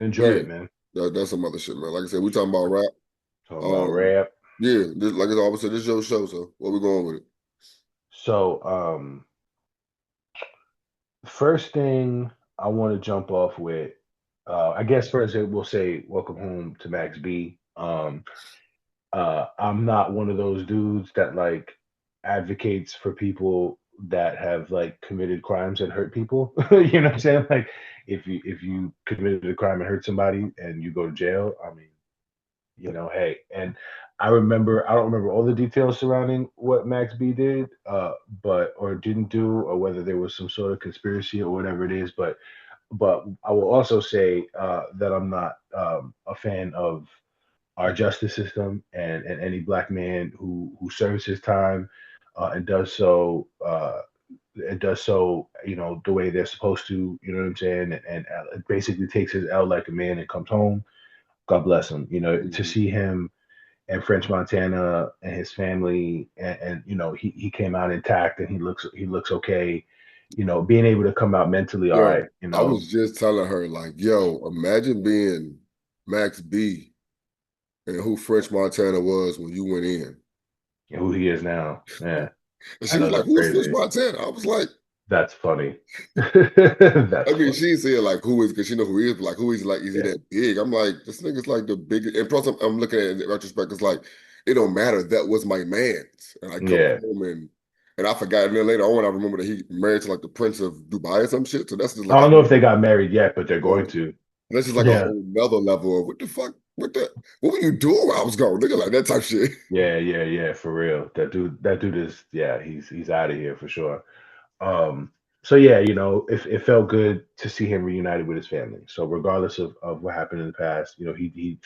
Enjoy Yeah, it, man. that's some other shit, man. Like I said, we talking about rap. Talking about Um, rap. yeah, like I always said, this is your show, so where we going with it? So, first thing I want to jump off with, I guess first we'll say welcome home to Max B. I'm not one of those dudes that like advocates for people that have like committed crimes and hurt people. You know what I'm saying? Like if you committed a crime and hurt somebody and you go to jail, I mean, hey, and I don't remember all the details surrounding what Max B did, but or didn't do, or whether there was some sort of conspiracy or whatever it is. But I will also say that I'm not a fan of our justice system and any black man who serves his time and does so the way they're supposed to, you know what I'm saying, and basically takes his L like a man and comes home. God bless him. To Mhm. see him and French Montana and his family, and he came out intact and he looks okay. Being able to come out mentally all Yo, right. I was just telling her, like, yo, imagine being Max B and who French Montana was when you went in. Who he is now. Yeah, And I she was know like, that's who is French crazy. Montana? I was like, That's funny. I That's mean, funny. she said like who is because she know who he is, but like who is like is he Yeah, that big? I'm like, this nigga's like the biggest. And plus, I'm looking at it in retrospect. It's like it don't matter. That was my man's, and I come yeah. home and I forgot. And then later on, I remember that he married to like the Prince of Dubai or some shit. So that's just I like a don't know if they whole, got married yet, but they're going uh, to. that's just like a Yeah, whole nother level of what the fuck, what were you doing while I was gone? Nigga, like that type shit. yeah, yeah, yeah. For real, that dude is, yeah. He's out of here for sure. Um, so yeah, it felt good to see him reunited with his family. So regardless of what happened in the past, he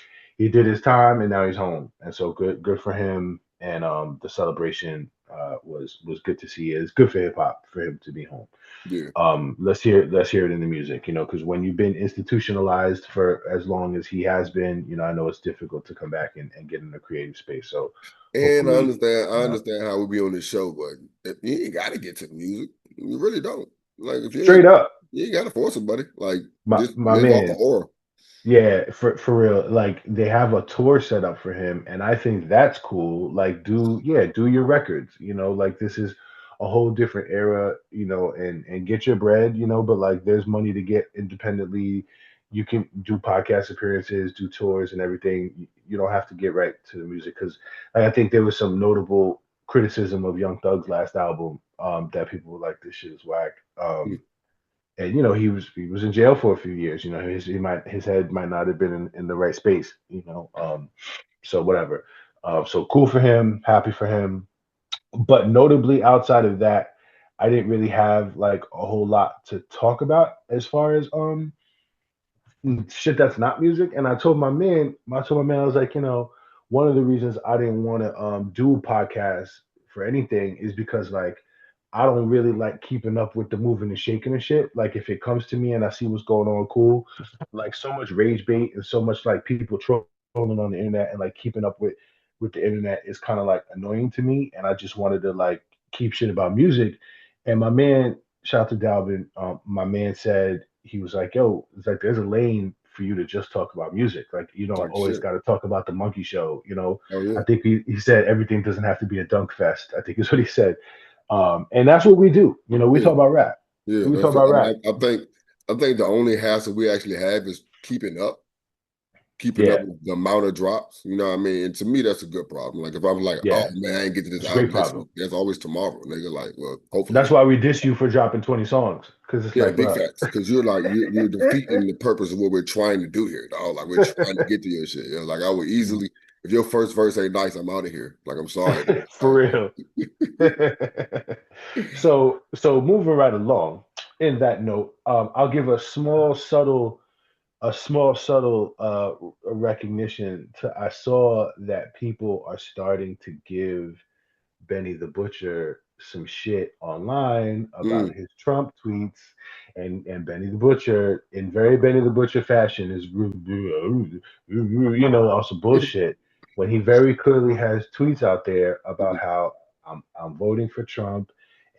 did his time and now he's home. And so good for him. And the celebration was good to see. It's good for hip hop for him to be home. Yeah, Let's hear it in the music, because when you've been institutionalized for as long as he has been, I know it's difficult to come back and get in a creative space. So and hopefully, I understand how we be on this show, but you ain't got to get to the music. You really don't. Like if you straight ain't, up, you ain't got to force somebody. Like my just my live off the man. aura. Yeah, for real. Like they have a tour set up for him, and I think that's cool. Like, do your records. Like this is a whole different era. And get your bread. But like, there's money to get independently. You can do podcast appearances, do tours, and everything. You don't have to get right to the music because I think there was some notable criticism of Young Thug's last album that people were like, this shit is whack. And he was in jail for a few years. His head might not have been in the right space. So whatever. So cool for him, happy for him. But notably outside of that, I didn't really have like a whole lot to talk about as far as shit that's not music. And I told my man, I was like, one of the reasons I didn't want to do podcasts for anything is because like I don't really like keeping up with the moving and shaking and shit. Like if it comes to me and I see what's going on, cool. Like so much rage bait and so much like people trolling on the internet and like keeping up with the internet is kind of like annoying to me. And I just wanted to like keep shit about music. And my man, shout out to Dalvin, my man said he was like, "Yo, it's like there's a lane for you to just talk about music. Like you don't Like always shit. got to talk about the monkey show. Oh I yeah, think he said everything doesn't have to be a dunk fest. I think is what he said. And that's what we do. We yeah, talk about rap. yeah. We talk That's about I, rap. mean, I think the only hassle we actually have is keeping up Yeah, with the amount of drops. You know what I mean? And to me, that's a good problem. Like if I'm like, oh yeah. man, I ain't get to this It's a great album this problem. week. There's always tomorrow. Nigga, like, well, hopefully That's tomorrow. why we diss you for dropping 20 songs because it's Yeah, like, big bro. facts. Because you're like you're defeating the purpose of what we're trying to do here, dog. Like we're trying to get to your shit. Like I would easily, if your first verse ain't nice, I'm out of here. Like I'm sorry. For real. So moving right along. In that note, I'll give a small subtle recognition to. I saw that people are starting to give Benny the Butcher some shit online about Mm, his Trump tweets, and Benny the Butcher, in very Benny the Butcher fashion, is on some bullshit when he very clearly has tweets out there about how I'm voting for Trump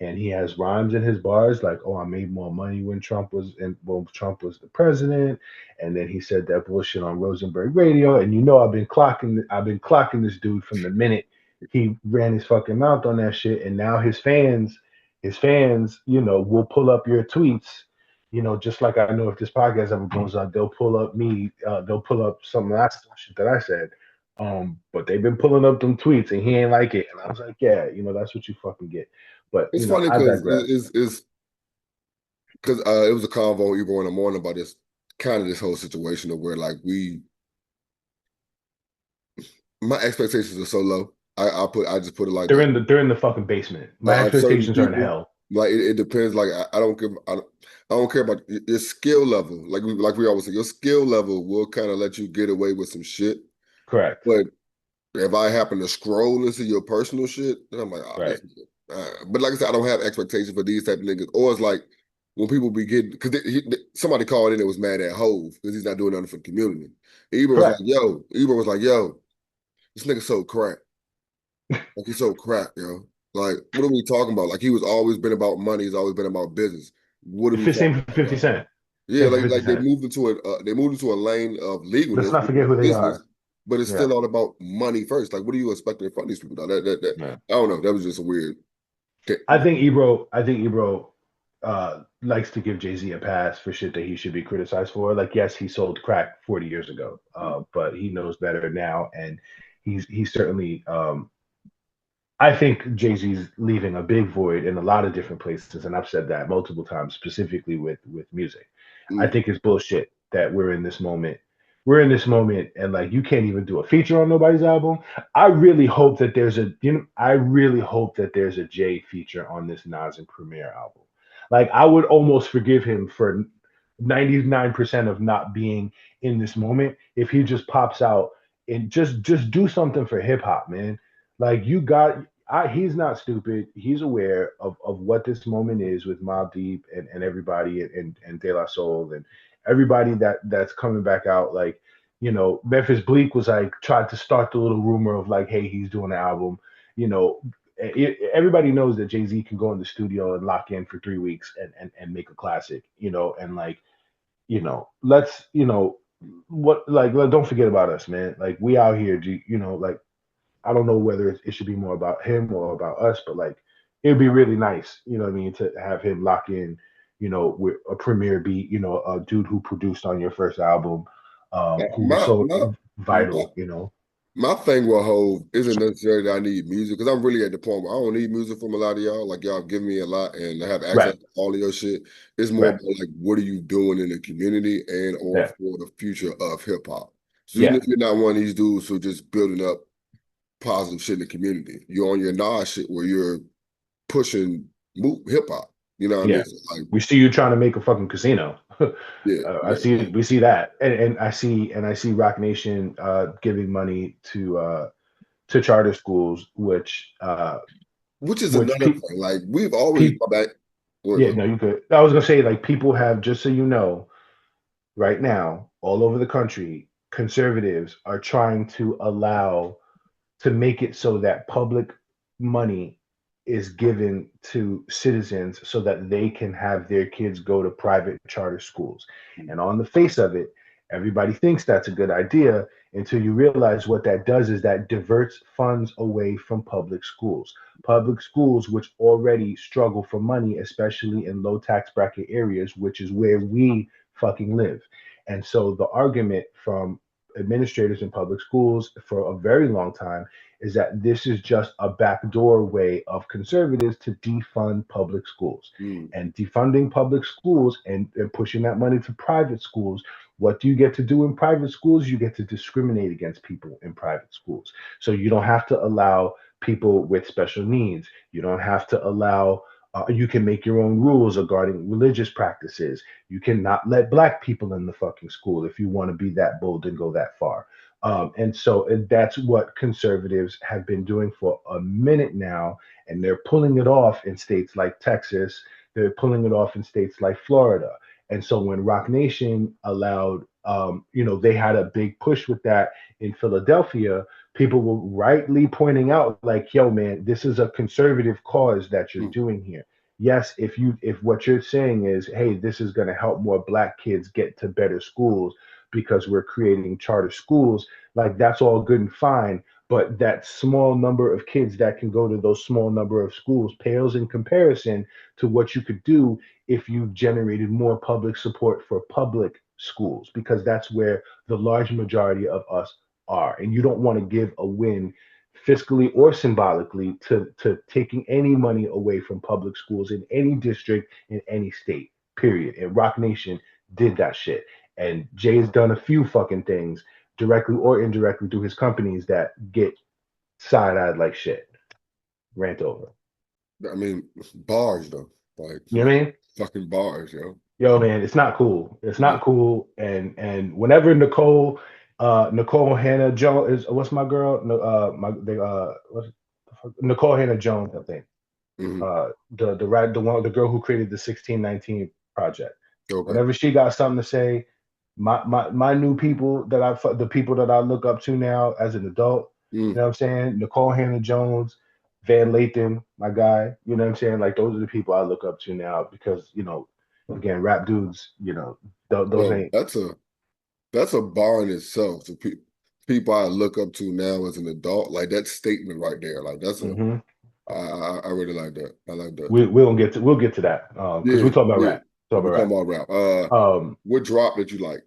and he has rhymes in his bars like, "Oh, I made more money when Trump was the president," and then he said that bullshit on Rosenberg Radio, and I've been clocking this dude from the minute he ran his fucking mouth on that shit, and now his fans, will pull up your tweets. Just like I know if this podcast ever goes out, they'll pull up me, they'll pull up some of that shit that I said. But they've been pulling up them tweets and he ain't like it. And I was like, yeah, that's what you fucking get. But It's funny I because digress. it's because it was a convo even in the morning about this kind of this whole situation of where like my expectations are so low. I just put it like this. They're in the fucking basement. My Of certain expectations are in people, hell. like it depends. Like I don't give I don't care about your skill level. Like we always say, your skill level will kind of let you get away with some shit. Correct. But if I happen to scroll into your personal shit, then I'm like, oh, Right. this. But like I said, I don't have expectations for these type of niggas. Or it's like when people be getting because somebody called in and was mad at Hove because he's not doing nothing for the community. Correct. Ebro was like, yo, this nigga so crack. Like he's so crack, yo. Like, what are we talking about? Like he was always been about money. He's always been about business. What are we Same talking for about, 50 dog? Cent. Yeah, Same for like 50 they Cent. moved into a lane of Let's legalness, not which forget is who they business, are. but it's Yeah. still all about money first. Like, what are you expecting from these people? Dog? That Yeah. I don't know. That was just a weird. I think Ebro likes to give Jay Z a pass for shit that he should be criticized for. Like, yes, he sold crack 40 years ago, but he knows better now, and he's certainly I think Jay Z's leaving a big void in a lot of different places, and I've said that multiple times, specifically with music. I Mm. think it's bullshit that we're in this moment. We're in this moment, and like you can't even do a feature on nobody's album. I really hope that there's a, I really hope that there's a Jay feature on this Nas and Premier album. Like I would almost forgive him for 99% of not being in this moment if he just pops out and just do something for hip hop, man. Like he's not stupid. He's aware of what this moment is with Mob Deep and everybody and De La Soul and everybody that's coming back out. Like, Memphis Bleak was like tried to start the little rumor of like, hey, he's doing an album. You know, everybody knows that Jay Z can go in the studio and lock in for 3 weeks and make a classic. And like, let's what like don't forget about us, man. Like we out here, like I don't know whether it should be more about him or about us, but like it'd be really nice, you know what I mean, to have him lock in, with a premiere beat, a dude who produced on your first album, who was My so my my vital. my thing with Hove isn't necessarily that I need music because I'm really at the point where I don't need music from a lot of y'all. Like y'all give me a lot and I have access Right, to all of your shit. It's more right, about like what are you doing in the community and or yeah, for the future of hip hop. So even yeah, if you're not one of these dudes who just building up positive shit in the community, you're on your Nas shit where you're pushing hip hop. You know what I yeah. mean? So like, We see you trying to make a fucking casino. yeah, I yeah. see we see that, and I see Rock Nation giving money to charter schools, Which is which another pe- thing. Like we've always pe- my back. yeah, no, you could. I was gonna say like people have, just so you know, right now all over the country, conservatives are trying to make it so that public money is given to citizens so that they can have their kids go to private charter schools. And on the face of it, everybody thinks that's a good idea until you realize what that does is that diverts funds away from public schools. Public schools, which already struggle for money, especially in low tax bracket areas, which is where we fucking live. And so the argument from administrators in public schools for a very long time is that this is just a backdoor way of conservatives to defund public schools. Mm, And defunding public schools and pushing that money to private schools, what do you get to do in private schools? You get to discriminate against people in private schools. So you don't have to allow people with special needs. You don't have to allow you can make your own rules regarding religious practices. You cannot let black people in the fucking school if you want to be that bold and go that far. And that's what conservatives have been doing for a minute now, and they're pulling it off in states like Texas. They're pulling it off in states like Florida. And so when Rock Nation allowed, they had a big push with that in Philadelphia people were rightly pointing out, like, yo, man, this is a conservative cause that you're Mm. doing here. Yes, if what you're saying is, hey, this is going to help more black kids get to better schools because we're creating charter schools, like that's all good and fine. But that small number of kids that can go to those small number of schools pales in comparison to what you could do if you've generated more public support for public schools, because that's where the large majority of us are. And you don't want to give a win fiscally or symbolically to taking any money away from public schools in any district in any state, period. And Rock Nation did that shit. And Jay's done a few fucking things directly or indirectly through his companies that get side eyed like shit. Rant over. I mean, bars though, like You know what I mean? fucking bars, yo. Yo, man, it's not cool. It's Yeah. not cool. And whenever Nicole Hannah Jones is, what's my girl? No, my they what's the fuck? Nicole Hannah Jones, I think. Hmm. The girl who created the 1619 project. Okay. Whenever she got something to say, my new people that the people that I look up to now as an adult, you Mm. know what I'm saying? Nicole Hannah Jones, Van Lathan, my guy, you know what I'm saying? Like those are the people I look up to now because, again, rap dudes, those Bro, ain't. that's a bar in itself. To people I look up to now as an adult, like that statement right there, like that's a Hmm. I really like that. I like that. We'll get to that because Yeah, we talk about yeah. rap. Talk We about talking rap. about rap. Um, What drop that you like?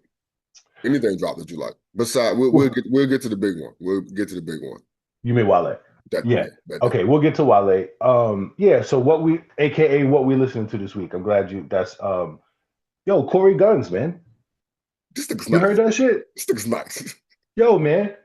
Anything drop that you like? Besides, we'll get to the big one. We'll get to the big one. You mean Wale? That Yeah. yeah, that. Okay, we'll get to Wale. Yeah. So AKA what we listening to this week. I'm glad you. That's yo, Corey Guns, man. This looks You heard nice. that shit? This looks nice. Yo, man.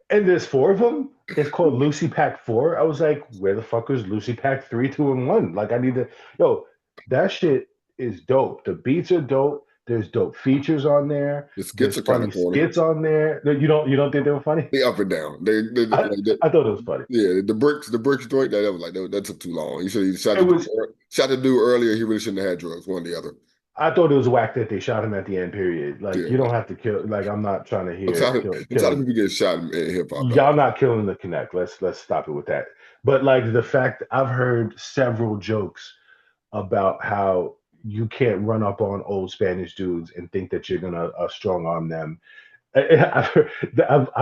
And there's four of them. It's called Lucy Pack 4. I was like, where the fuck is Lucy Pack 3, 2, and 1? Like, I need to. Yo, that shit is dope. The beats are dope. There's dope features on there. The skits There's are kind of funny corny. skits on there. You don't think they were funny? They up and down. They I, like that. I thought it was funny. Yeah, the bricks joint. That was like that took too long. He should have It was shot the dude earlier. He really shouldn't have had drugs. One or the other. I thought it was whack that they shot him at the end. Period. Like Yeah, you don't like have to kill. Like I'm not trying to I'm hear tired. I'm tired of killing. people getting shot in hip hop, dog. Y'all not killing the connect. Let's stop it with that. But like the fact I've heard several jokes about how you can't run up on old Spanish dudes and think that you're gonna strong arm them. I've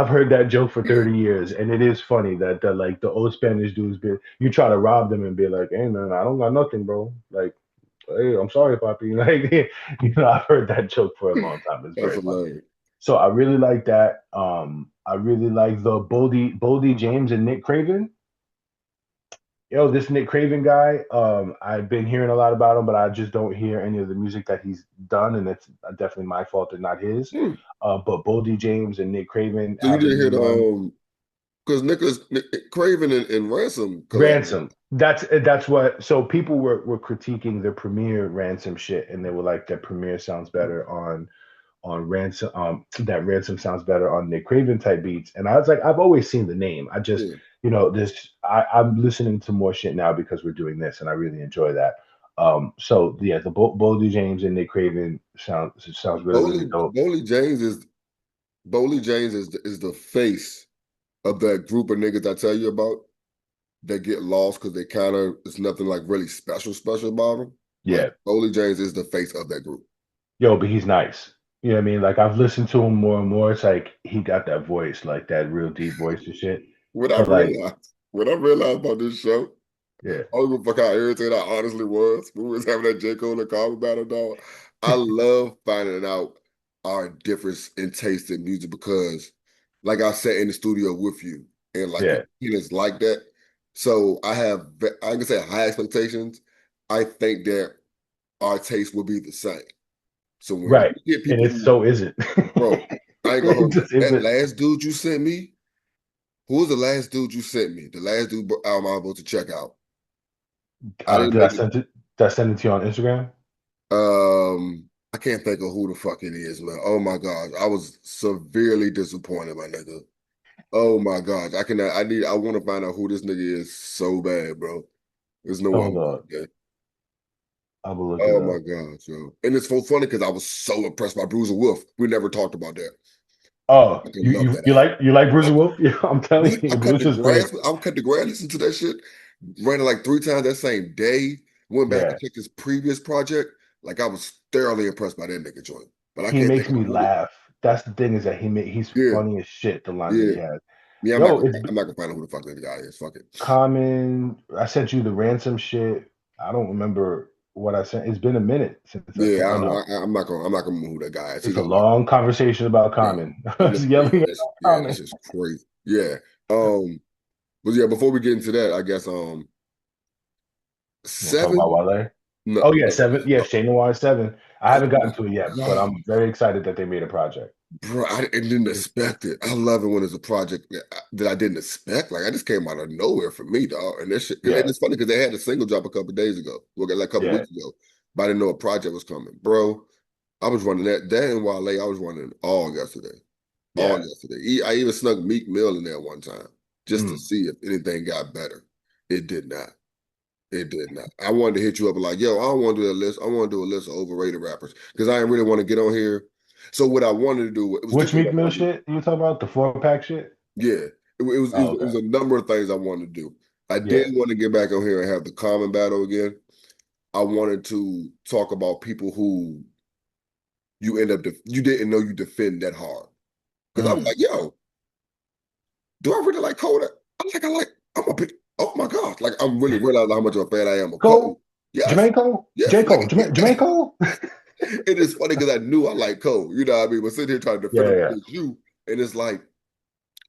heard that joke for 30 years, and it is funny that like the old Spanish dudes you try to rob them and be like, hey man, I don't got nothing, bro. Like hey, I'm sorry, Poppy. Like, I've heard that joke for a long time. It's That's very funny. hilarious. So I really like that. I really like the Boldy James and Nick Craven. Yo, this Nick Craven guy, I've been hearing a lot about him, but I just don't hear any of the music that he's done, and it's definitely my fault and not his. Hmm. But Boldy James and Nick Craven So you have a didn't hear new one. because Craven and Ransom collab. Ransom. That's what. So people were critiquing the Premiere Ransom shit, and they were like that Premiere sounds better on Ransom. That Ransom sounds better on Nick Craven type beats. And I was like, I've always seen the name. I just, Yeah. this. I'm listening to more shit now because we're doing this, and I really enjoy that. So yeah, the Boldy James and Nick Craven sounds really really Bowley dope. Bowley James is Bowley James is the face of that group of niggas I tell you about that get lost because they kind of it's nothing like really special about them. Like Yeah, Bowley James is the face of that group. yo, but he's nice. You know what I mean? Like I've listened to him more and more. It's like he got that voice, like that real deep voice and shit. When I But like, realized when I realized about this show, yeah, I don't give a fuck how irritated I honestly was when we was having that J. Cole and Carmen battle, dog. I love finding out our difference in taste in music because, like I sat in the studio with you, and like your yeah, opinion is like that. So I can say high expectations. I think that our taste will be the same. So when right. you get And people it who, so isn't. bro, I ain't gonna It hold you. just That isn't. last dude you sent me, who was the last dude you sent me? The last dude album I'm about to check out. I didn't Did I make it. send it? Did I send it to you on Instagram? I can't think of who the fuck it is, man. Oh my gosh, I was severely disappointed, my nigga. Oh my gosh, I want to find out who this nigga is so bad, bro. There's no way I'm Hold gonna on. do that. I will look it Oh my up. gosh, yo. And it's so funny because I was so impressed by Bruiser Wolf. We never talked about that. Oh, I can love that you like Bruiser album. Wolf? Yeah, I'm telling What? you, Bruiser's great. I cut the grass, listen to that shit. Ran it like 3 times that same day. Went back and Yeah, checked his previous project. Like I was thoroughly impressed by that nigga joint. But I he can't think makes of me who the laugh. That's the thing is that he's yeah, funny as shit. The lines that yeah. he has. Yeah, Yo, it's I'm not gonna find out who the fuck that guy is. Fuck it. Common. I sent you the ransom shit. I don't remember what I sent. It's been a minute since I Yeah, sent. Oh no, I'm not gonna remember who that guy is. He it's a don't like long conversation about yeah. Common. I was yelling about Yeah, that's Common. just crazy. Yeah. But yeah, before we get into that, I guess You want to talk about 7. Wale? No, Oh yeah, no, seven. Yeah, no. Shane Noir 7. I Oh haven't my gotten to it yet, but God. I'm very excited that they made a project. Bro, I didn't expect it. I love it when it's a project that I didn't expect. Like, I just came out of nowhere for me, dog. And this shit, and Yeah, it's funny because they had a single drop a couple days ago, well, like a couple yeah, weeks ago, but I didn't know a project was coming. Bro, I was running that and Wale, I was running all yesterday. All yeah. yesterday. I even snuck Meek Mill in there one time just to Mm, see if anything got better. It did not. It did not. I wanted to hit you up like, yo, I don't want to do a list. I want to do a list of overrated rappers because I didn't really want to get on here. So what I wanted to do, it was Which different. Meek What I Mill wanted to do. shit you talking about? The 4-pack shit? Yeah, Oh, it was okay. a number of things I wanted to do. I Yeah. did want to get back on here and have the common battle again. I wanted to talk about people who you didn't know you defend that hard because I was Mm. like, yo, do I really like Cole? I'm a big, oh my God. Like, I'm really realizing how much of a fan I am of Cole. Cole? Yes. Jermaine Cole? Yes. J. Like, Cole? Jermaine Cole? it is funny because I knew I like Cole. You know what I mean? But sitting here trying to Yeah, defend him yeah, against you, and it's like,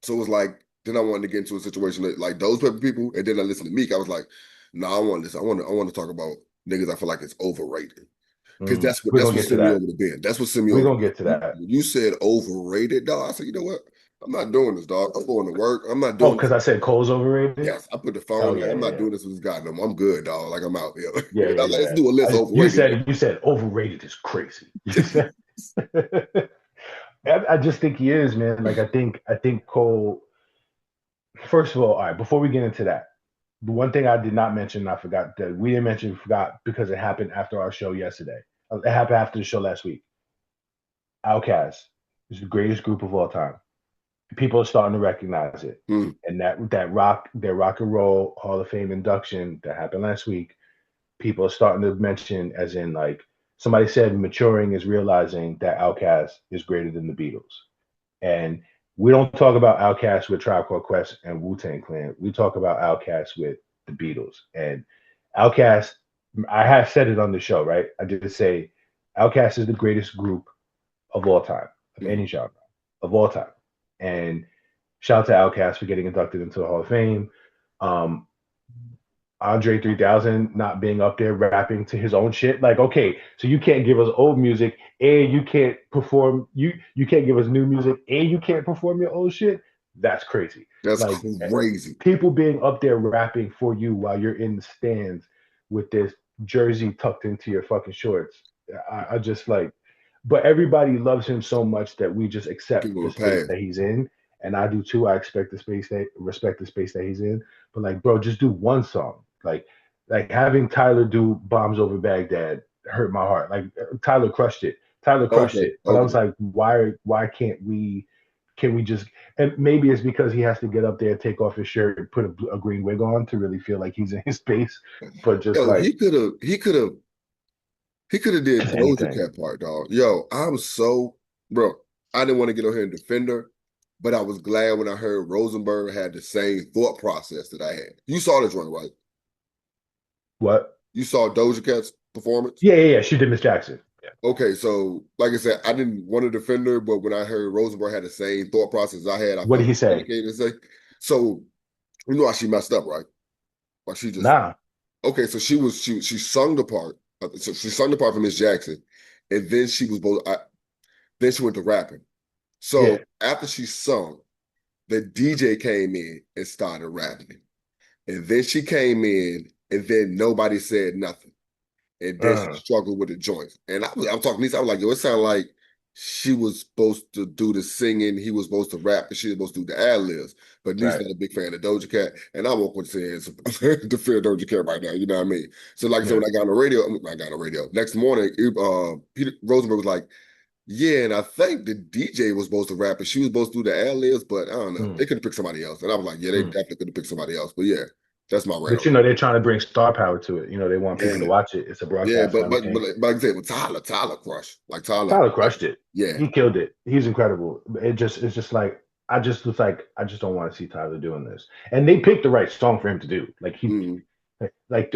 so it's like, then I wanted to get into a situation that, like those type of people, and then I listened to Meek. I was like, no, I want this. I want to talk about niggas I feel like it's overrated. Because Mm. We're that's gonna what get to sent me that. over the bend. That's what sent me We're over the gonna bend. get to that. When you said overrated, dog, I said, you know what? I'm not doing this, dog. I'm going to work. I'm not Oh, doing because this. I said Cole's overrated? Yes, I put the phone Oh down. yeah, I'm yeah, not yeah. doing this with this guy no more. I'm good, dog. Like I'm out here. Yeah, I yeah, was like, let's yeah. do a list of overrated. You said overrated is crazy. You said I just think he is, man. Like I think Cole. First of all, right, before we get into that, the one thing I did not mention, I forgot that we didn't mention, forgot because it happened after our show yesterday. It happened after the show last week. Outkast is the greatest group of all time. People are starting to recognize it. Hmm. And their rock and roll Hall of Fame induction that happened last week, people are starting to mention as in like somebody said maturing is realizing that Outkast is greater than the Beatles. And we don't talk about Outkast with Tribe Called Quest and Wu Tang Clan. We talk about Outkast with the Beatles. And Outkast, I have said it on the show, right? I did say Outkast is the greatest group of all time, of Hmm. any genre, of all time. And shout out to Outkast for getting inducted into the Hall of Fame. Um, Andre 3000 not being up there rapping to his own shit. Like, okay, so you can't give us old music and you can't perform you can't give us new music and you can't perform your old shit. That's crazy. That's Like crazy. people being up there rapping for you while you're in the stands with this jersey tucked into your fucking shorts. I just like, but everybody loves him so much that we just Give accept him the a space pass. that he's in. And I do too. I expect the space that respect the space that he's in. But like, bro, just do one song. Like having Tyler do Bombs Over Baghdad hurt my heart. Like Tyler crushed it. Tyler crushed Okay, it. But I was okay. like, why can't we can we just and maybe it's because he has to get up there, take off his shirt, and put a green wig on to really feel like he's in his space. But just Yo, like he could have did just Doja anything. Cat part, dog. Yo, I was so bro. I didn't want to get on here and defend her, but I was glad when I heard Rosenberg had the same thought process that I had. You saw this one, right? What? You saw Doja Cat's performance. Yeah, yeah, yeah. She did Miss Jackson. Yeah. Okay, so like I said, I didn't want to defend her, but when I heard Rosenberg had the same thought process I had, I What did felt he say? vindicated to say. So you know how she messed up, right? Like she just Nah. okay. So she sung the part. So she sung the part for Miss Jackson, and then she was both. Then she went to rapping. So Yeah. after she sung, the DJ came in and started rapping, and then she came in, and then nobody said nothing. And then she Uh, struggled with the joints. And I'm talking to Lisa, I was like, yo, it sounded like she was supposed to do the singing, he was supposed to rap, and she was supposed to do the ad libs. But Niece's right. not a big fan of Doja Cat, and I won't say to fear Doja Cat right now. You know what I mean? So like I said, Yeah. when I got on the radio, I got on the radio. Next morning, Peter Rosenberg was like, Yeah, and I think the DJ was supposed to rap and she was supposed to do the ad-libs, but I don't know. Mm, They could have picked somebody else. And I was like, yeah, they mm. definitely could have picked somebody else. But yeah, that's my But round. you know, they're trying to bring star power to it. You know, they want people to Yeah. watch it. It's a Yeah, broadcast and but everything. like I said, with Tyler crushed. Like Tyler, Tyler like, crushed it. yeah. He killed it. He's incredible. It's just like I just was like I just don't want to see Tyler doing this. And they picked the right song for him to do. Mm.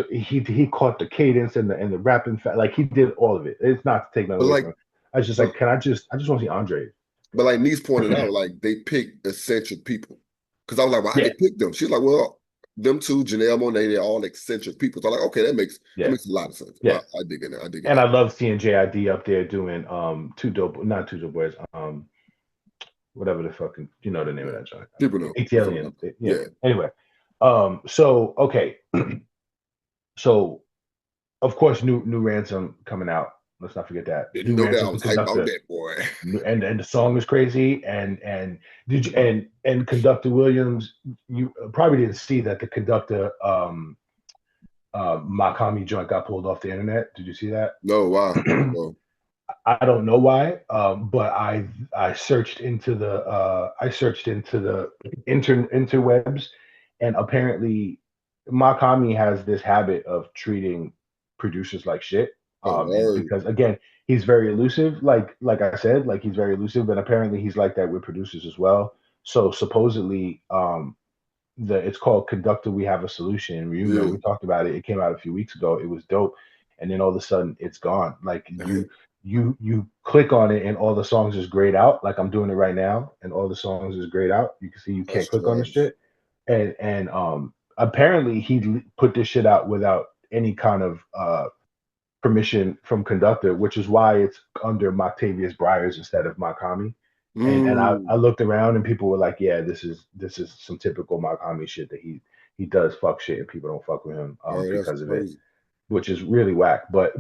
He caught the cadence and the rapping like he did all of it. It's not to take that But away like from him. I was just but like, I just want to see Andre. but like Niece pointed out, like they picked eccentric people. Because I was like, why Yeah, they pick them? She's like, well, them two, Janelle Monáe, they're all eccentric people. So I'm like, okay, that yeah, makes a lot of sense. yeah. I dig it. I dig And I it. love seeing JID up there doing two dope not two dope boys, whatever the fucking you know the name of Yeah. that joint. People know. It's all ATLian. good. Yeah. Yeah. Anyway. So okay. So of course new ransom coming out. Let's not forget that. Didn't New know that. I ransom, the was hyped about conductor. that, boy. And the song is crazy and did you and conductor Williams you probably didn't see that the conductor Makami joint got pulled off the internet. Did you see that? No, why? Well, I don't know why, but I searched into the interwebs, and apparently Makami has this habit of treating producers like shit. oh, And word. because again, he's very elusive, like I said, like he's very elusive, and apparently he's like that with producers as well. So supposedly, it's called Conductor. We have a solution. You remember Yeah. we talked about it. It came out a few weeks ago. It was dope, and then all of a sudden it's gone. Like Damn. you click on it and all the songs is grayed out. Like I'm doing it right now, and all the songs is grayed out. You can see you That's can't click on the trash. shit. And apparently he put this shit out without any kind of permission from Conductor, which is why it's under Octavius Briars instead of Makami. And I Mm. looked around and people were like, yeah, this is some typical Makami shit that he does fuck shit and people don't fuck with him All right, that's because of it, crazy. which is really whack. But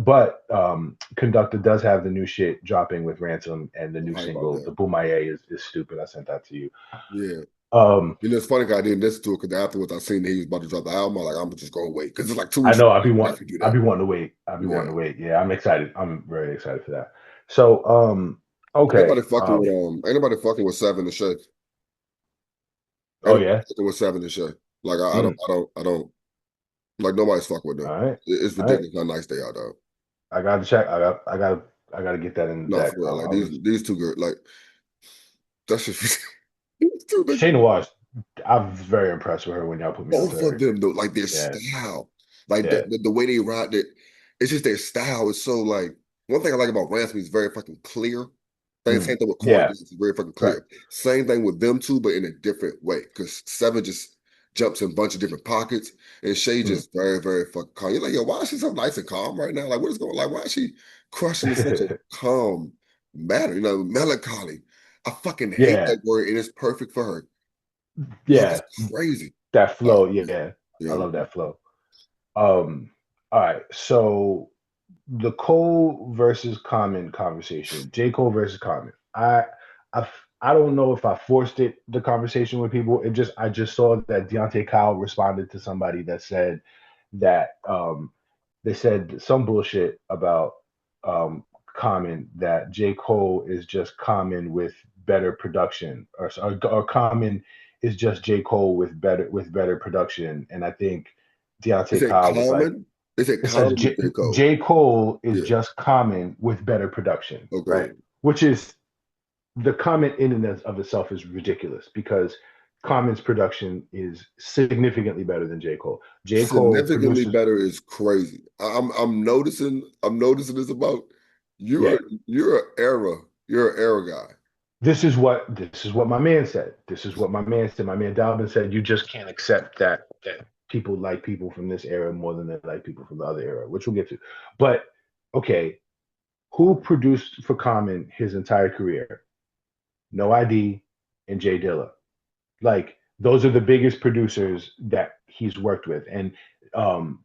Conductor does have the new shit dropping with Ransom and the I'm new hyped about single, that. the Boomaye is stupid. I sent that to you. Yeah. Um, You know, it's funny 'cause I didn't listen to it because afterwards I seen that he was about to drop the album. I'm like, I'm just gonna wait because it's like 2 weeks I from know now. Like, definitely do I'd that. be wanting to wait. I'd be wanting Yeah. to wait. Yeah, I'm excited. I'm very excited for that. So okay. Anybody fucking with anybody fucking with Seven and Shay. Oh Anybody yeah. fucking with Seven and Shay. Like Mm, I don't like nobody's fucking with all them. right. It's All right. ridiculous how nice they are, though. I got to check. I got to get that in the No, deck. for real. Like I'll these two girls, like that's just these two niggas. Shayna Noir, I'm very impressed with her when y'all put me on to Both of her. them though, like their Yeah. style, like Yeah. the way they ride it, it's just their style is so like one thing I like about Ransom is very fucking clear. Same Mm, thing with Corey yeah. Davis, is very fucking Right. clear. Same thing with them two, but in a different way. Because Seven just jumps in a bunch of different pockets, and Shay Mm. just very, very fucking calm. You're like, yo, why is she so nice and calm right now? Like, what is going like? Why is she crushing in such a calm manner? You know, melancholy. I fucking hate Yeah. that word, and it's perfect for her. Fuck, Yeah. it's crazy. That All right, flow. yeah. Yeah. I Yeah. love that flow. All right. So the Cole versus Common conversation. J. Cole versus Common. I I don't know if I forced the conversation with people. I just saw that Deontay Kyle responded to somebody that said that they said some bullshit about Common that J. Cole is just Common with better production or Common is just J. Cole with better production. And I think Is Deontay it Kyle was like, common? Is it it says common with J. Cole? J. Cole is Yeah. just Common with better production, right? Okay. Which is the comment in and of itself is ridiculous because Common's production is significantly better than J. Cole. J. Cole Significantly produces, better is crazy. I'm noticing this about yeah. you're you're an era guy. This is what my man said. This is what my man said. My man Dalvin said you just can't accept that people like people from this era more than they like people from the other era, which we'll get to. But okay, who produced for Common his entire career? No ID and Jay Dilla. Like those are the biggest producers that he's worked with, and um,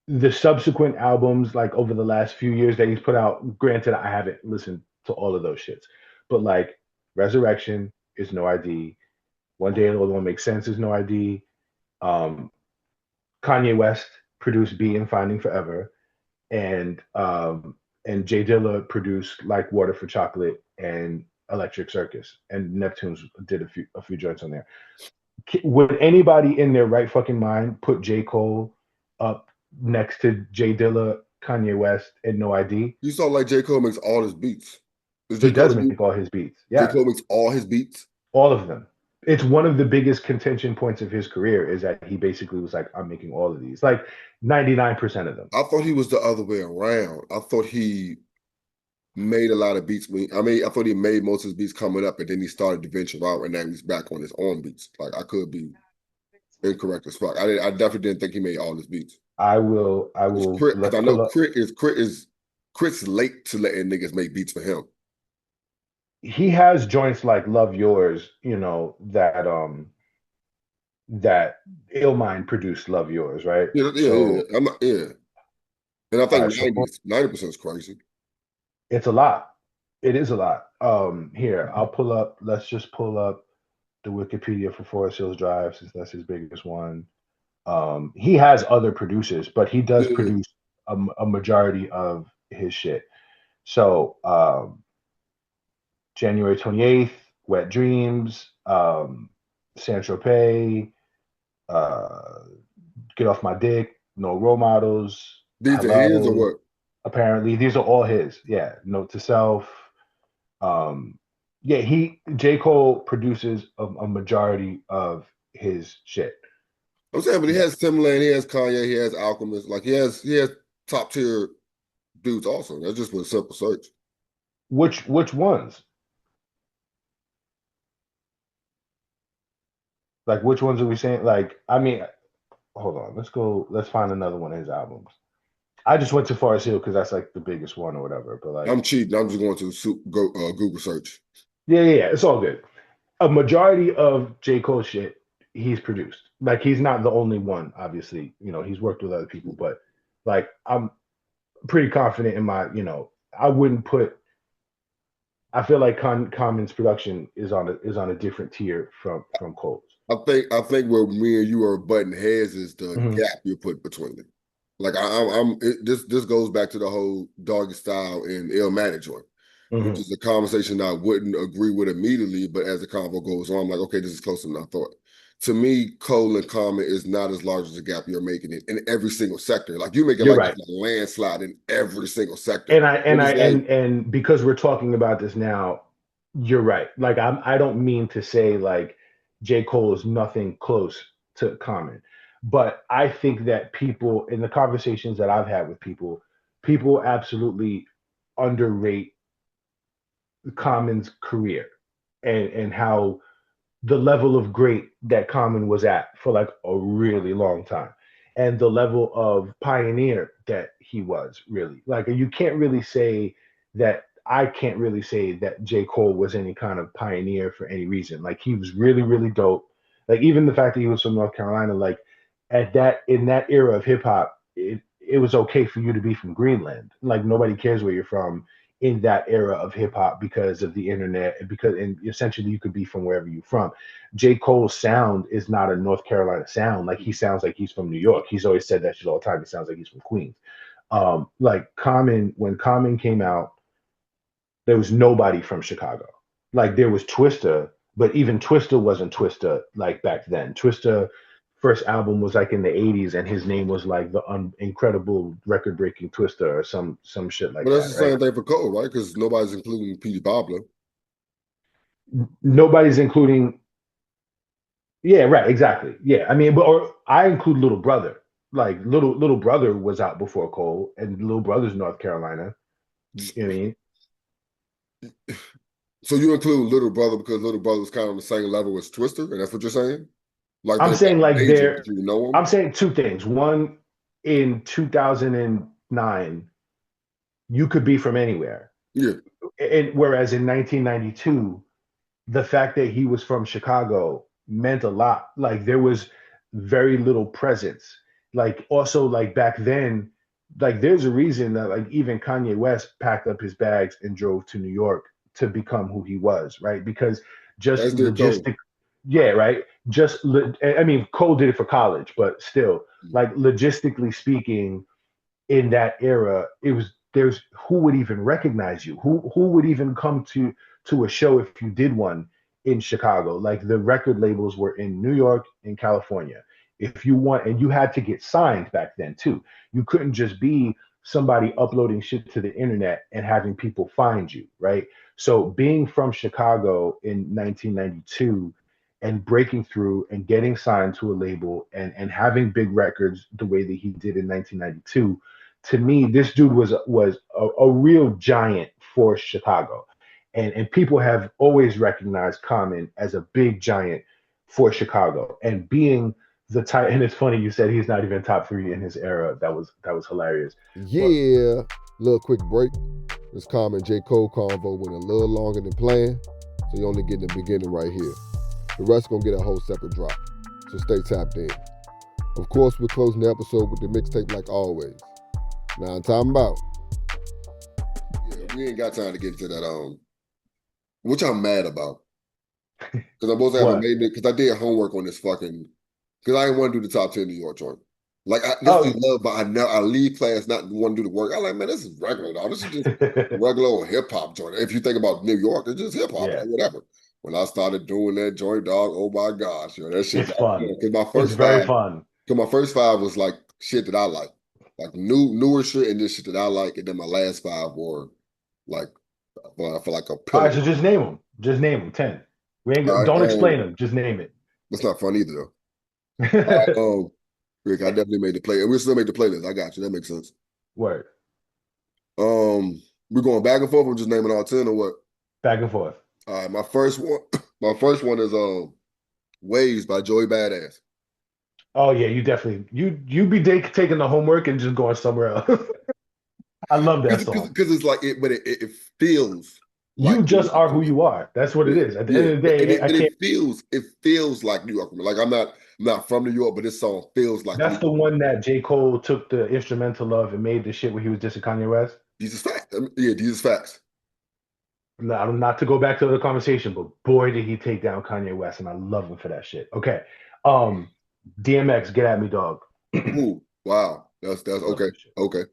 the subsequent albums, like over the last few years that he's put out. Granted, I haven't listened to all of those shits, but like Resurrection is No ID. One Day It All Make Sense is No ID. Um, Kanye West produced B and Finding Forever, and and Jay Dilla produced like Water for Chocolate and Electric Circus, and Neptunes did a few joints on there. Would anybody in their right fucking mind put J Cole up next to Jay Dilla, Kanye West, and No ID? You saw like J. Cole makes all his beats. Does He J. Cole does do make all his beats. J. Yes, Cole makes all his beats? all of them. It's one of the biggest contention points of his career is that he basically was like, I'm making all of these, like 99% of them. I thought he was the other way around. I thought he made a lot of beats. I thought he made most of his beats coming up, and then he started to venture out, and now he's back on his own beats. Like I could be incorrect as fuck. I definitely didn't think he made all his beats. I Because will, Crit, because let's I know pull up. Crit's late to letting niggas make beats for him. He has joints like Love Yours, that Illmind produced Love Yours, right? Yeah, yeah, yeah. So, I'm not, yeah. And I all think right, so 90% is crazy. it's a lot. It is a lot. Here, let's just pull up the Wikipedia for Forest Hills Drive since that's his biggest one. He has other producers, but he does Yeah. produce a majority of his shit. So, January 28th, Wet Dreams, San Tropez, uh, Get Off My Dick, No Role Models, These are his or Hello. what? Apparently, these are all his. Yeah, Note to Self. Um, yeah, J. Cole produces a majority of his shit. I'm saying, but he Yeah. has Timbaland, he has Kanye, he has Alchemist. Like he has top tier dudes also. That's just with a simple search. Which ones? Like which ones are we saying? Like, I mean, hold on. Let's go. Let's find another one of his albums. I just went to Forest Hill because that's like the biggest one or whatever. But like, I'm cheating. I'm just going to go Google search. yeah, it's all good. A majority of J. Cole shit he's produced. Like he's not the only one, obviously. He's worked with other people, but like I'm pretty confident in I wouldn't put. I feel like Common's production is on a different tier from Cole's. I think where me and you are butting heads is the Hmm. gap you put between them. Like this goes back to the whole doggy style and Illmatic joint, which Hmm. is a conversation I wouldn't agree with immediately, but as the convo goes on, I'm like, okay, this is closer than I thought. To me, Cole and Common is not as large as the gap you're making it in every single sector. Like you make it You're like it's right. a landslide in every single sector. And I It and I was like, and because we're talking about this now, you're right. Like I don't mean to say like J. Cole is nothing close to Common, but I think that people in the conversations that I've had with people absolutely underrate Common's career and how the level of great that Common was at for like a really long time, and the level of pioneer that he was really like. You can't really say that. I can't really say that J. Cole was any kind of pioneer for any reason. Like he was really, really dope. Like even the fact that he was from North Carolina, like at that in that era of hip hop, it was okay for you to be from Greenland. Like nobody cares where you're from in that era of hip hop because of the internet and essentially you could be from wherever you're from. J. Cole's sound is not a North Carolina sound. Like he sounds like he's from New York. He's always said that shit all the time. He sounds like he's from Queens. Like Common, when Common came out, there was nobody from Chicago. Like there was Twista, but even Twista wasn't Twista like back then. Twista first album was like in the 80s and his name was like the incredible record breaking Twista or some shit but like that's that, the right? same thing for Cole, right? Because nobody's including Petey Pablo. Nobody's including. Yeah, right, exactly. Yeah, I mean, but or I include Little Brother. Like Little Brother was out before Cole, and Little Brother's North Carolina. You know what I mean? So you include Little Brother because Little Brother was kind of on the same level as Twister, and that's what you're saying? Like I'm they're that saying like major, but you know them? I'm saying two things. One, in 2009, you could be from anywhere, Yeah. and whereas in 1992, the fact that he was from Chicago meant a lot. Like there was very little presence. Like also like back then, like there's a reason that like even Kanye West packed up his bags and drove to New York to become who he was, right? Because just As did Cole. logistic, yeah, right. I mean, Cole did it for college, but still, like logistically speaking, in that era, it was there's who would even recognize you? Who would even come to a show if you did one in Chicago? Like the record labels were in New York and California. If you want, and you had to get signed back then too. You couldn't just be somebody uploading shit to the internet and having people find you, right? So being from Chicago in 1992 and breaking through and getting signed to a label and having big records the way that he did in 1992, to me, this dude was a real giant for Chicago. And people have always recognized Common as a big giant for Chicago. And being the type, and it's funny you said he's not even top three in his era. That was hilarious. But Yeah. Little quick break. This Common J. Cole convo went a little longer than planned. So you only getting the beginning right here. The rest gonna get a whole separate drop. So stay tapped in. Of course, we're closing the episode with the mixtape like always. Now I'm talking about. Yeah, we ain't got time to get into that which I'm mad about. Because I'm supposed to have a what? made because I did homework on this fucking because I didn't want to do the top 10 New York joint. This I Oh, love, but I leave class not want to do the work. I'm like, man, this is regular, dog. This is just regular old hip hop joint. If you think about New York, it's just hip hop, yeah, like whatever. When I started doing that joint, dog, oh my gosh, that shit it's got fun. because It's very fun. my first five was like shit that I like newer shit and just shit that I like, and then my last five were like for like a All pillar. right, so just name them. Just name them. 10. We All ain't, right, don't explain them. Just name it. that's not fun either though. All right, Rick, I definitely made the play, and we still made the playlist. I got you. That makes sense. Word. We're going back and forth. We're just naming all 10 or what? Back and forth. All right, my first one, my first one is Waves by Joey Badass. Oh yeah, you definitely you be taking the homework and just going somewhere else. I love that song. Because it's like it, but it feels You like New just York are to who me. you are. That's what it Yeah, is. At the yeah, end of the and day, I it can't. feels like New York to me. Like I'm not from New York, but this song feels like New That's the York. one that J. Cole took the instrumental of and made the shit where he was dissing Kanye West. These is facts. Yeah, these is facts. Not to go back to the conversation, but boy did he take down Kanye West, and I love him for that shit. Okay. Um, DMX, get at me, dog. Ooh, wow. That's Love okay. that shit. Okay.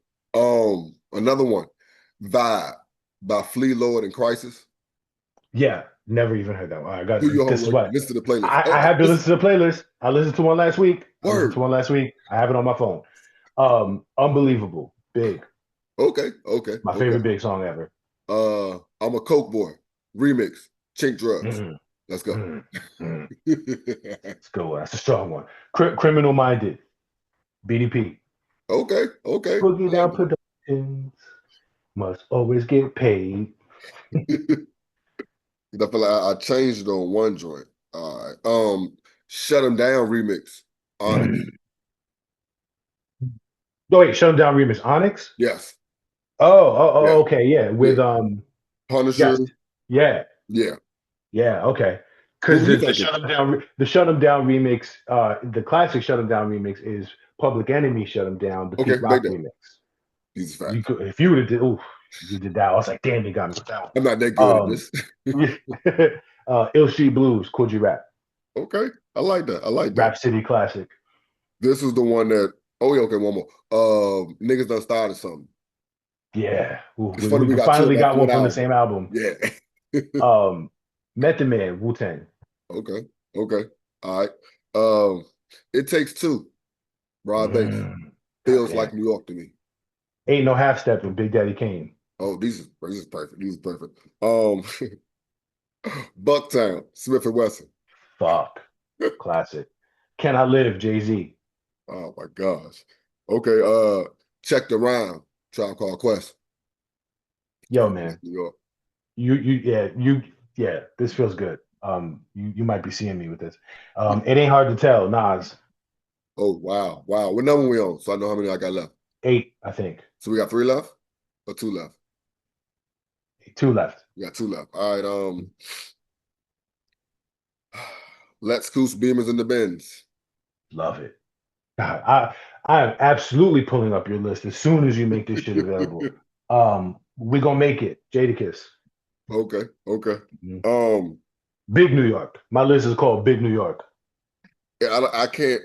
Another one, Vibe by Flea Lord and Crisis. Yeah, never even heard that one. All right, Do your this is homework. what Listen to the playlist. I have to listen to the playlist. I listened to one last week. I listened to Word. one last week. I have it on my phone. Unbelievable. Big. Okay. Okay. My Okay. favorite big song ever. I'm a Coke Boy. Remix. Chink Drugs. Mm, Let's go. mm, mm. Let's go. That's a strong one. Criminal Minded. BDP. Okay. Okay. Boogie I like Down Productions. Must always get paid. it. I feel like I changed it on one joint. All right. Shut 'em down remix. Onyx. Oh wait, Shut 'em Down remix. Onyx? Yes. Yeah. Okay, yeah. Yeah. With Punisher. yes. Yeah. Yeah. Yeah, okay. What Because were you the thinking? Shut 'em down remix, the classic Shut 'em down remix is Public Enemy Shut 'em Down, the Okay, Pete make Rock that. remix. These are You facts. could if you would have did oof, you did that. I was like, damn, they got me with that I'm not that good at one. this. Ill Street Blues, Cool G Rap, Okay. I like that. I like that. Rap City Classic. This is the one that, oh, yeah, okay, one more. Niggas done started something. Yeah, ooh, It's funny we we got two of finally that got one one from the album. same album. Yeah. Method Man, Wu Tang. Okay. Okay. All right. Um, It Takes Two, Broad Base. God Feels damn. like New York to me. Ain't no half stepping, Big Daddy Kane. Oh, this is perfect. These are perfect. Bucktown, Smith and Wesson. Fuck. Classic. Can I Live, Jay-Z. Oh my gosh. Okay, Check the Rhyme, Tribe Called Quest. Yo, Feels like man. New York. Yeah, this feels good. You might be seeing me with this. It ain't hard to tell. Nas, Oh wow, wow. What number we on? So I know how many I got left. 8, I think. So we got three left or two left? 2 left. We got two left. All right. Let's Goose Beamers in the Bins. Love it. God, I am absolutely pulling up your list as soon as you make this shit available. We gonna make it. Jadakiss. Okay, okay. Mhm. Um, Big New York. My list is called Big New York. yeah, I can't.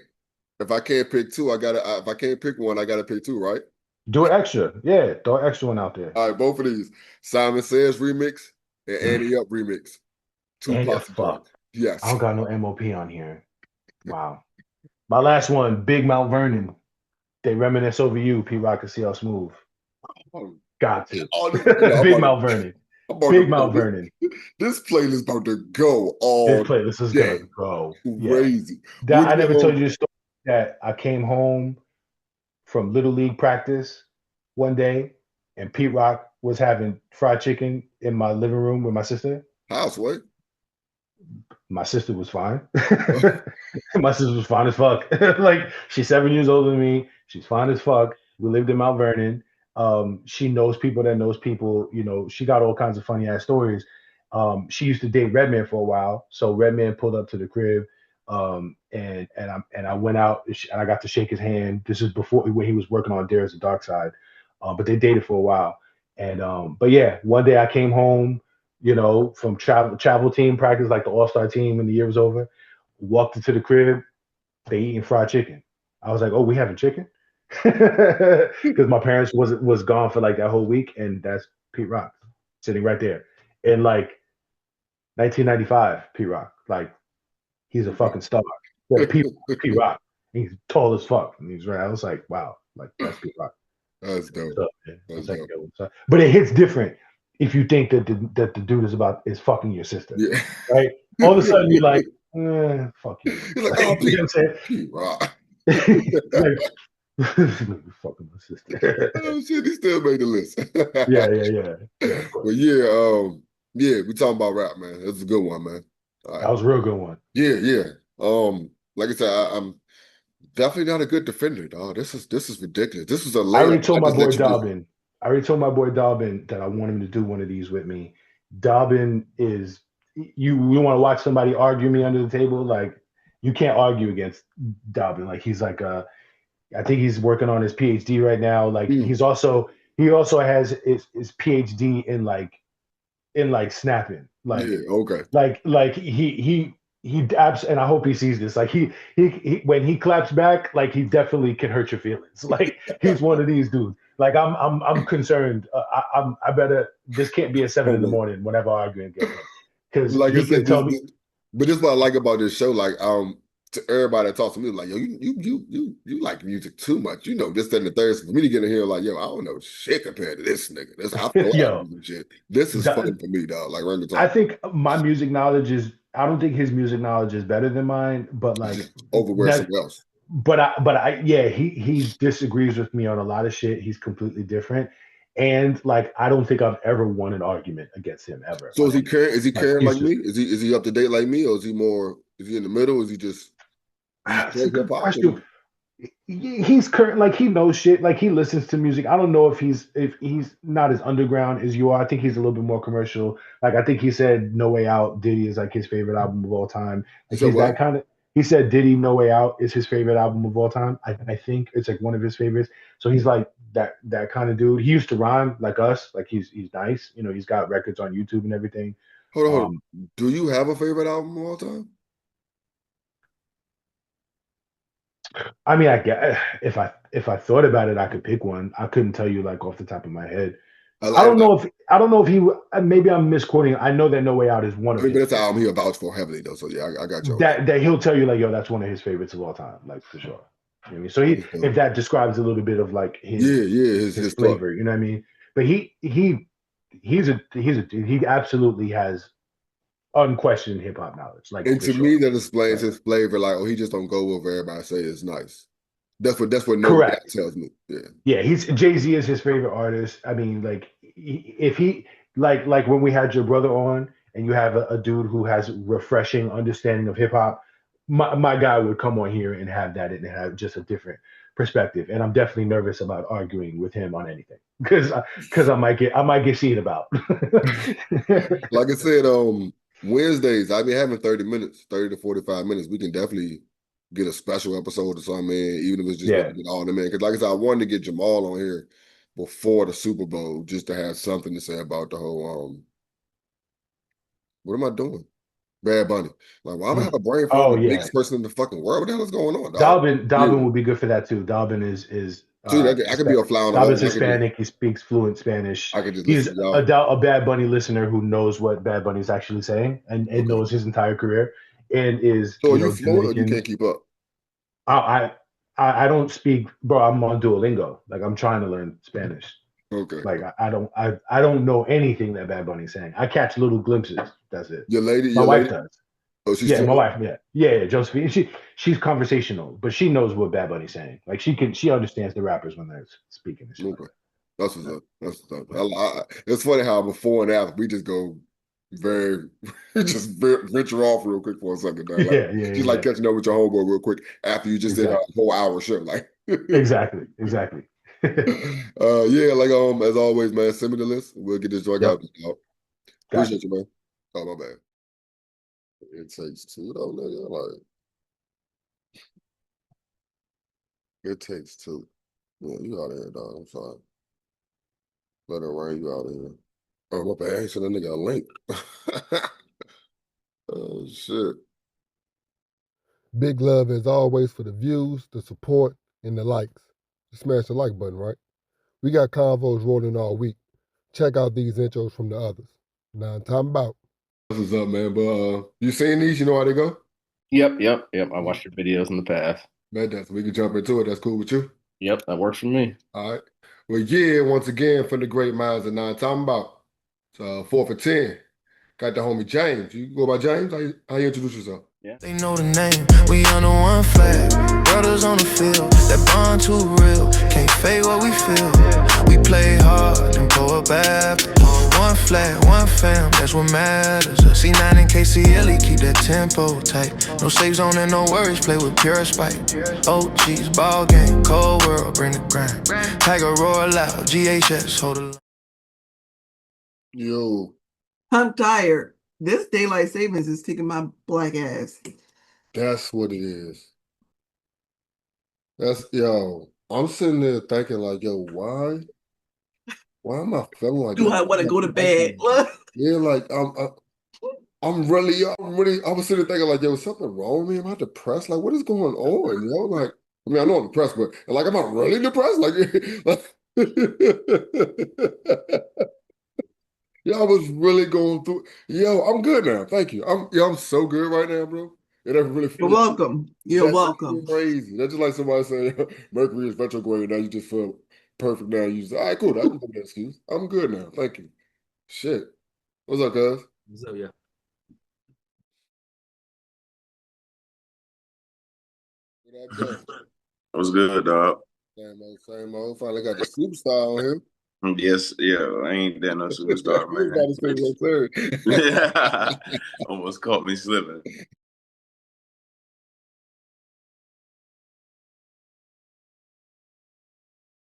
If I can't pick two, I gotta. If I can't pick one, I gotta pick two, right? Do it extra. Yeah, throw an extra one out there. All right, both of these. Simon Says remix and Mm. Annie Up remix. Two And pots fuck, apart. I Yes. don't got no MOP on here. Wow. My last one, Big Mount Vernon. They reminisce over you, P Rock and CL Smooth. Oh, Got to. I'm Big Mount Vernon. about to Big play Mount Vernon. this playlist about to go This all playlist is gonna day. go. Yeah. Crazy. That Would I you never told you the story that I came home from Little League practice one day and Pete Rock was having fried chicken in my living room with my sister. houseway? My sister was fine. My sister was fine as fuck. Like she's 7 years older than me. She's fine as fuck. We lived in Mount Vernon. She knows people that knows people. You know, she got all kinds of funny ass stories. She used to date Redman for a while, so Redman pulled up to the crib, and I went out and I got to shake his hand. This is before when he was working on Dares the Dark Side, but they dated for a while. And but yeah, one day I came home, you know, from travel team practice, like the All Star team, and the year was over. Walked into the crib, they eating fried chicken. I was like, oh, we having chicken? Because my parents was gone for like that whole week, and that's Pete Rock sitting right there in like 1995. Pete Rock, like he's a fucking star. Yeah, Pete Rock. He's tall as fuck, and he's right. I was like, wow, like that's Pete Rock. That's dope. So yeah, I That's was like, dope. yo, so, but it hits different if you think that the dude is fucking your sister, Yeah. right? All of a sudden you're like, fuck you. He's like, Like, oh, you know what I'm Pete Rock. saying? Like, fucking my sister. Oh shit, he still made the list. Yeah, of But course. yeah, yeah, we talking about rap, man. That's a good one, man. All That right. was a real good one. Yeah, yeah. Like I said, I'm definitely not a good defender, dog. This is ridiculous. This was a I layup. already told I my just boy let you do. Dobbin. I already told my boy Dobbin that I want him to do one of these with me. Dobbin is you want to watch somebody argue me under the table, like you can't argue against Dobbin. Like he's like I think he's working on his PhD right now. Like Mm, he also has his PhD in like snapping. yeah, okay. Like he abs and I hope he sees this. Like he when he claps back, like he definitely can hurt your feelings. Like he's one of these dudes. Like I'm concerned. I better this can't be at seven in Hold the on. morning whenever I argue against him because Like I he can said, tell me. but this is what I like about this show. Like, to everybody that talks to me, like, yo, you like music too much. You know, this, that, and the third. So for me to get in here, like, yo, I don't know shit compared to this nigga. This I throw out Yo, music shit. This is the, fun for me, dog. Like, run the I talk think my music knowledge is. I don't think his music knowledge is better than mine, but like over that. somewhere else. Yeah, he disagrees with me on a lot of shit. He's completely different, and like I don't think I've ever won an argument against him ever So on is he anything. caring? Is he Like caring he's like me? just Is he up to date like me, or is he more? Is he in the middle? Is he just? Is he it's a straight hip good hop? question. He's current like he knows shit. Like he listens to music. I don't know if he's not as underground as you are. I think he's a little bit more commercial. Like I think he said No Way Out, Diddy is like his favorite album of all time. You Like said he's what? that kind of he said Diddy No Way Out is his favorite album of all time. I think it's like one of his favorites. So he's like that kind of dude. He used to rhyme like us. Like he's nice. You know, he's got records on YouTube and everything. Hold Um, on. Do you have a favorite album of all time? I mean, I get if I thought about it, I could pick one. I couldn't tell you like off the top of my head. I like, I don't know if he maybe I'm misquoting. I know that No Way Out is one I of mean, but his that's an album favorites. he vouch for heavily though. So yeah, I got you on that. That he'll tell you like yo, that's one of his favorites of all time, like for sure. You know what I mean? So he That's dope. if that describes a little bit of like Yeah, yeah, his his thought. flavor, you know what I mean? But he's a he absolutely has unquestioned hip hop knowledge, like And for to sure. me, that explains Right. his flavor. Like, oh, he just don't go with what everybody say is nice. That's what no way out Correct. tells me. Yeah. Yeah, he's Jay-Z is his favorite artist. I mean, like if he like when we had your brother on and you have a dude who has refreshing understanding of hip hop, my guy would come on here and have that and have just a different perspective. And I'm definitely nervous about arguing with him on anything because I might get seen about. Like I said, Wednesdays, I've been having 30 minutes, 30 to 45 minutes. We can definitely get a special episode or something, man, even if it's just where Yeah. we get all the men. Because like I said, I wanted to get Jamal on here before the Super Bowl just to have something to say about the whole what am I doing? Bad Bunny. Like, why do I have a brain for Oh the yeah. biggest person in the fucking world? What the hell is going on, dog? Dalvin Yeah. would be good for that too. Dalvin is See, I could be a fly on the Robin's wall. Hispanic. He speaks fluent Spanish. I could just He's listen to y'all. a Bad Bunny listener who knows what Bad Bunny is actually saying and Okay. knows his entire career and is, So are you fluent or you Dominican. can't keep up? I, I don't speak, bro. I'm on Duolingo. Like I'm trying to learn Spanish. Okay. Like I don't know anything that Bad Bunny's saying. I catch little glimpses. That's it. My Your wife lady, does. oh, she's Yeah, my fluent? wife. Yeah, Josephine. She's conversational, but she knows what Bad Bunny's saying. Like she understands the rappers when they're speaking and shit like Okay. That's what's that. up. That's what's up. Yeah, It's funny how before and after we just go very, just venture off real quick for a second. Now. Like, just like yeah. catching up with your homeboy real quick after you just did a Exactly. whole hour show. Like, Exactly. yeah, like, as always, man, send me the list. We'll get this joint Yep. out. Got you. Appreciate you, man. Oh, my bad. It takes two, though, nigga. Like, it takes two. Yeah, you out of here, dog. I'm sorry. Let it rain you out of here. Oh, my bad. I ain't sent that nigga a link. Oh, shit. Big love as always for the views, the support, and the likes. Smash the like button, right? We got convos rolling all week. Check out these intros from the others. Now I'm talking about. What's up, man? But you seen these? You know how they go? Yep. I watched your videos in the past. Man, that's we can jump into it. That's cool with you. Yep, that works for me. All right. Well, yeah, once again, from the great minds of nine, talking about 4 for 10. Got the homie James. You go by James? How you introduce yourself? Yeah. They know the name, we on the one flag. Brothers on the field, that bond too real. Can't fake what we feel. We play hard and blow up after. One flag, one fam, that's what matters. C9 and KCLE, keep that tempo tight. No safe zone and no worries, play with pure spite. OGs, ball game, cold world, bring the grind. Tiger roar loud, GHS, hold the line. Yo, I'm tired. This daylight savings is kicking my black ass. that's what it is. Yo, I'm sitting there thinking like, yo, why am I feeling like Do this? I want to go to bed? Look. Yeah, like I was sitting there thinking like, yo, is something wrong with me? Am I depressed? Like, what is going on? You know, like, I mean, I know I'm depressed, but like, am I really depressed? Like, yeah, I was really going through. Yo, I'm good now. Thank you. I'm so good right now, bro. It doesn't really You're feel welcome. You're that's welcome. crazy. That's just like somebody saying Mercury is retrograde. Now you just feel perfect. Now you just, all right, cool. I can give that excuse. I'm good now. Thank you. Shit. What's up, cuz? So yeah. What up, though? What's good, dog? Same old, same old. Finally got the superstar on here. Yes, yeah, I ain't that no superstar, We was about man. to say real serious. Yeah, almost caught me slipping.